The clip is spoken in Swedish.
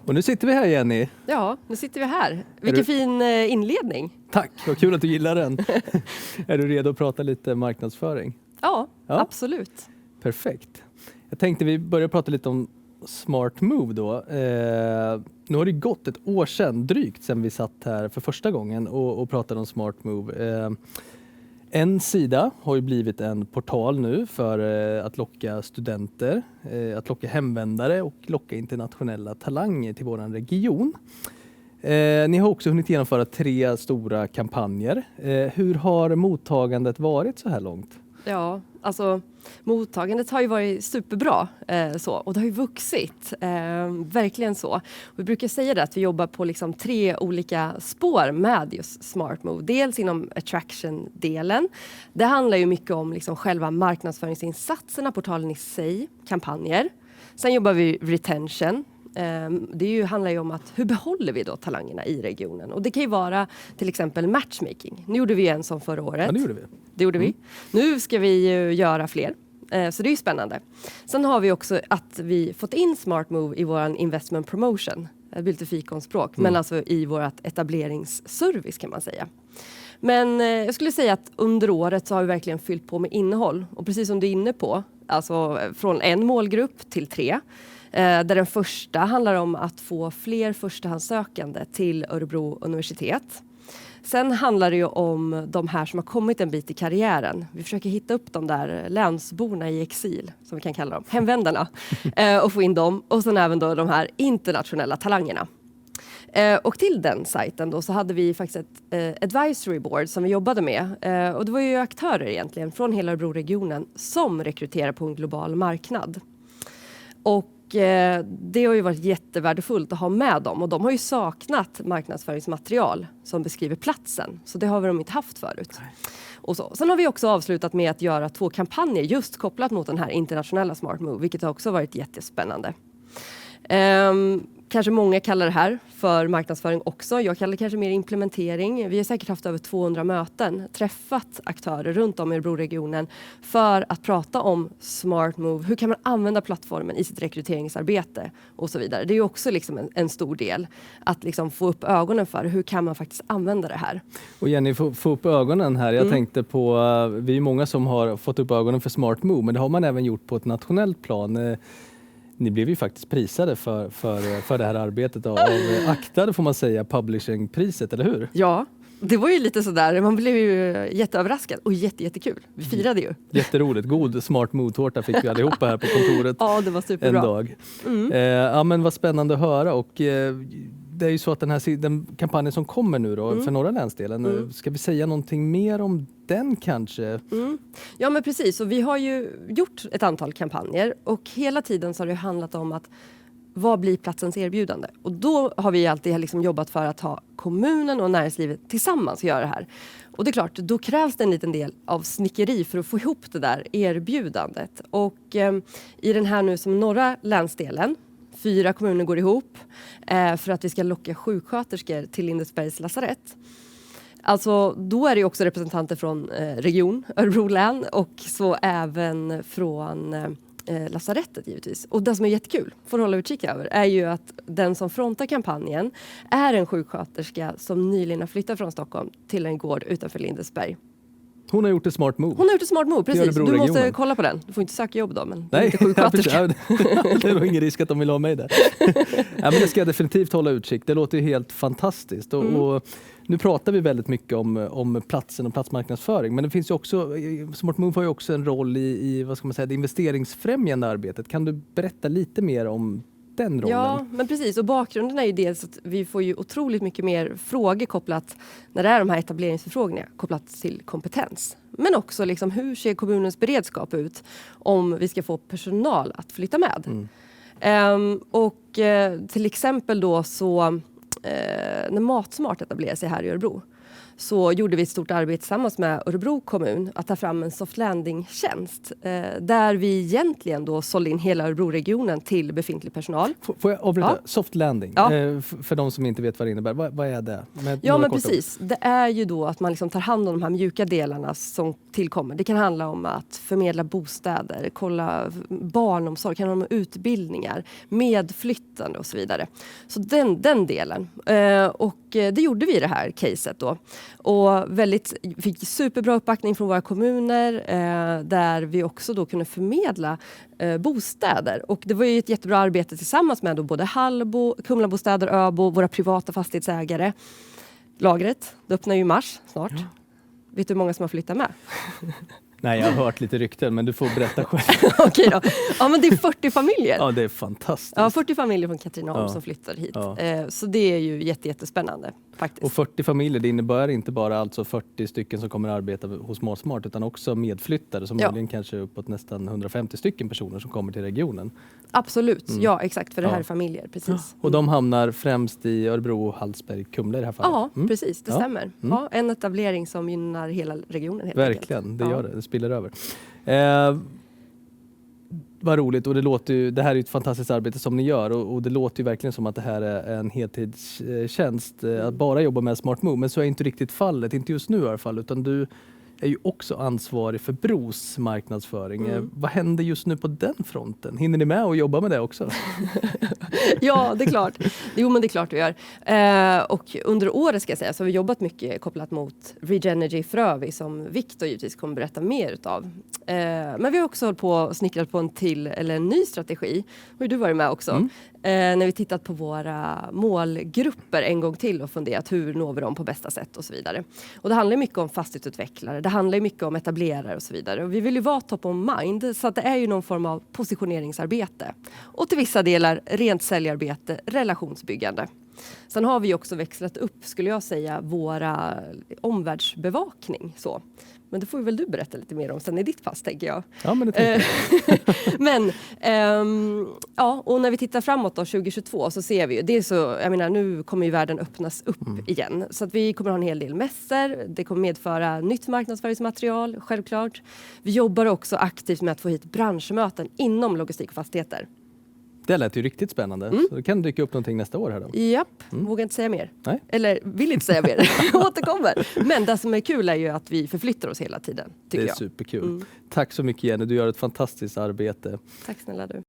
Och nu sitter vi här, Jenny. Ja, nu sitter vi här. Vilken fin inledning. Tack, vad kul att du gillar den. Är du redo att prata lite marknadsföring? Ja, absolut. Perfekt. Jag tänkte vi börjar prata lite om Smart Move då. Nu har det gått ett år sedan drygt sedan vi satt här för första gången och pratade om Smart Move. En sida har ju blivit en portal nu för att locka studenter, att locka hemvändare och locka internationella talanger till vår region. Ni har också hunnit genomföra 3 stora kampanjer. Hur har mottagandet varit så här långt? Ja, alltså mottagandet har ju varit superbra och det har ju vuxit, verkligen så. Vi brukar säga det att vi jobbar på liksom 3 olika spår med just Smart Move. Dels inom attraction-delen. Det handlar ju mycket om liksom själva marknadsföringsinsatserna, portalen i sig, kampanjer. Sen jobbar vi retention. Det handlar ju om att hur behåller vi då talangerna i regionen? Och det kan ju vara till exempel matchmaking. Nu gjorde vi en som förra året. Ja, det gjorde vi. Nu ska vi ju göra fler. Så det är ju spännande. Sen har vi också att vi fått in Smart Move i vår investment promotion. Det blir lite fikonspråk. Men alltså i vårt etableringsservice kan man säga. Men jag skulle säga att under året så har vi verkligen fyllt på med innehåll. Och precis som du är inne på, alltså från en målgrupp till 3. Där den första handlar om att få fler förstahandssökande till Örebro universitet. Sen handlar det ju om de här som har kommit en bit i karriären. Vi försöker hitta upp de där länsborna i exil, som vi kan kalla dem, hemvändarna, och få in dem. Och sen även då de här internationella talangerna. Och till den sajten då så hade vi faktiskt ett advisory board som vi jobbade med. Och det var ju aktörer egentligen från hela Örebro-regionen som rekryterar på en global marknad. Och det har ju varit jättevärdefullt att ha med dem. Och de har ju saknat marknadsföringsmaterial som beskriver platsen. Så det har de inte haft förut. Och så. Sen har vi också avslutat med att göra 2 kampanjer just kopplat mot den här internationella Smart Move. Vilket har också varit jättespännande. Kanske många kallar det här för marknadsföring också. Jag kallar det kanske mer implementering. Vi har säkert haft över 200 möten, träffat aktörer runt om i Örebro-regionen för att prata om Smart Move. Hur kan man använda plattformen i sitt rekryteringsarbete och så vidare. Det är ju också liksom en stor del att liksom få upp ögonen för hur kan man faktiskt använda det här. Och Jenny, få upp ögonen här. Jag tänkte på, vi är många som har fått upp ögonen för Smart Move, men det har man även gjort på ett nationellt plan. Ni blev ju faktiskt prisade för det här arbetet av Acta, får man säga, publishingpriset, eller hur? Ja, det var ju lite sådär. Man blev ju jätteöverraskad och jättekul. Vi firade ju. Jätteroligt. God Smart Move-tårta fick vi allihopa här på kontoret. Ja, det var superbra. En dag. Ja, men vad spännande att höra. Och det är ju så att den kampanjen som kommer nu då för norra länsdelen, ska vi säga någonting mer om den kanske? Ja, men precis. Och vi har ju gjort ett antal kampanjer och hela tiden så har det handlat om att vad blir platsens erbjudande? Och då har vi alltid liksom jobbat för att ha kommunen och näringslivet tillsammans göra det här. Och det är klart, då krävs det en liten del av snickeri för att få ihop det där erbjudandet. Och i den här nu som norra länsdelen, 4 kommuner går ihop för att vi ska locka sjuksköterskor till Lindesbergs lasarett. Alltså då är det också representanter från region, Örebro län och så även från lasarettet givetvis. Och det som är jättekul, får hålla utkik över, är ju att den som frontar kampanjen är en sjuksköterska som nyligen har flyttat från Stockholm till en gård utanför Lindesberg. Hon har gjort ett smart move. Hon har gjort ett smart move, precis. Du måste kolla på den. Du får inte söka jobb då, men nej, inte sjuksköterska. Det var ingen risk att de vill ha mig där. Ja, men det ska jag definitivt hålla utkik. Det låter ju helt fantastiskt. Och nu pratar vi väldigt mycket om platsen och platsmarknadsföring. Men det finns ju också, Smart Move har ju också en roll i vad ska man säga, det investeringsfrämjande arbetet. Kan du berätta lite mer om den rollen? Ja, men precis. Och bakgrunden är ju dels att vi får ju otroligt mycket mer frågor kopplat, när det är de här etableringsförfrågningarna, kopplat till kompetens. Men också liksom, hur ser kommunens beredskap ut om vi ska få personal att flytta med? Och till exempel då så när Matsmart etablerade sig här i Örebro, så gjorde vi ett stort arbete tillsammans med Örebro kommun att ta fram en soft landing-tjänst där vi egentligen då sålde in hela Örebro-regionen till befintlig personal. Får jag avbryta? Ja. Soft landing, Ja. För de som inte vet vad det innebär. Vad är det? Ja, men precis. Det är ju då att man liksom tar hand om de här mjuka delarna som tillkommer. Det kan handla om att förmedla bostäder, kolla barnomsorg, kan handla om utbildningar, medflyttande och så vidare. Så den delen. Och det gjorde vi i det här caset då. Och fick superbra uppbackning från våra kommuner där vi också då kunde förmedla bostäder. Och det var ju ett jättebra arbete tillsammans med då både Hallbo, Kumlabostäder, Öbo, våra privata fastighetsägare. Lagret, det öppnar ju i mars snart. Ja. Vet du hur många som har flyttat med? Nej, jag har hört lite rykten, men du får berätta själv. Okej då. Ja, men det är 40 familjer. Ja, det är fantastiskt. Ja, 40 familjer från Katrineholm som flyttar hit. Ja. Så det är ju jättespännande faktiskt. Och 40 familjer, det innebär inte bara alltså 40 stycken som kommer att arbeta hos Matsmart, utan också medflyttare som möjligen kanske uppåt nästan 150 stycken personer som kommer till regionen. Absolut, ja exakt, för det här är familjer, precis. Ja. Och de hamnar främst i Örebro, Hallsberg, Kumla i det här fallet. Ja, precis, det stämmer. Ja, en etablering som gynnar hela regionen helt Verkligen, enkelt. Det gör det. Det spiller över. Vad roligt, och det här är ett fantastiskt arbete som ni gör, och det låter ju verkligen som att det här är en heltidstjänst att bara jobba med Smart Move, men så är inte riktigt fallet, inte just nu i alla fall, utan du är ju också ansvarig för Bros marknadsföring. Vad händer just nu på den fronten? Hinner ni med att jobba med det också? Ja, det är klart. Jo, men det är klart vi gör. Och under året ska jag säga så har vi jobbat mycket kopplat mot Regenergy Frövi som Victor givetvis kommer berätta mer utav. Men vi har också hållit på och snickrat på en ny strategi. Och du varit med också. När vi tittat på våra målgrupper en gång till och funderat hur når vi dem på bästa sätt och så vidare. Och det handlar mycket om fastighetsutvecklare, det handlar mycket om etablerare och så vidare. Och vi vill ju vara top of mind, så att det är ju någon form av positioneringsarbete. Och till vissa delar rent säljarbete, relationsbyggande. Sen har vi också växlat upp, skulle jag säga, våra omvärldsbevakning så. Men det får väl du berätta lite mer om sen i ditt pass, tänker jag. Ja, men det tänker jag. Men, ja, och när vi tittar framåt då, 2022, så ser vi ju, det är så, jag menar, nu kommer ju världen öppnas upp igen. Så att vi kommer ha en hel del mässor, det kommer medföra nytt marknadsföringsmaterial, självklart. Vi jobbar också aktivt med att få hit branschmöten inom logistik och fastigheter. Det lät ju riktigt spännande. Så det kan dyka upp någonting nästa år här då. Japp, vågar inte säga mer. Nej. Eller vill inte säga mer. Återkommer. Men det som är kul är ju att vi förflyttar oss hela tiden, tycker jag. Det är superkul. Tack så mycket, Jenny. Du gör ett fantastiskt arbete. Tack snälla du.